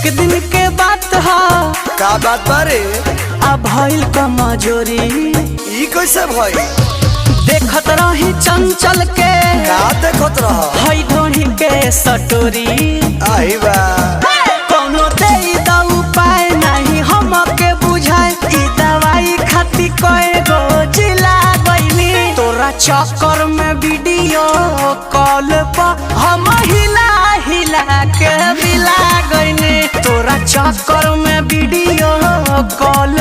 एक दिन के बात है। का बात बारे? अब भइल कमजोरी। ई कैसे भइल? देखत रही चंचल के। का देखत रह? हई ढोही के सटोरी। आई बा कोनो दे द उपाय नहीं हमके बुझाए। ई दवाई खाती कोई गो जिला गईनी। तोरा चक्कर में वीडियो कॉल पर हम हिला हिला के मिला गईनी। तोरा चक्कर में वीडियो कॉल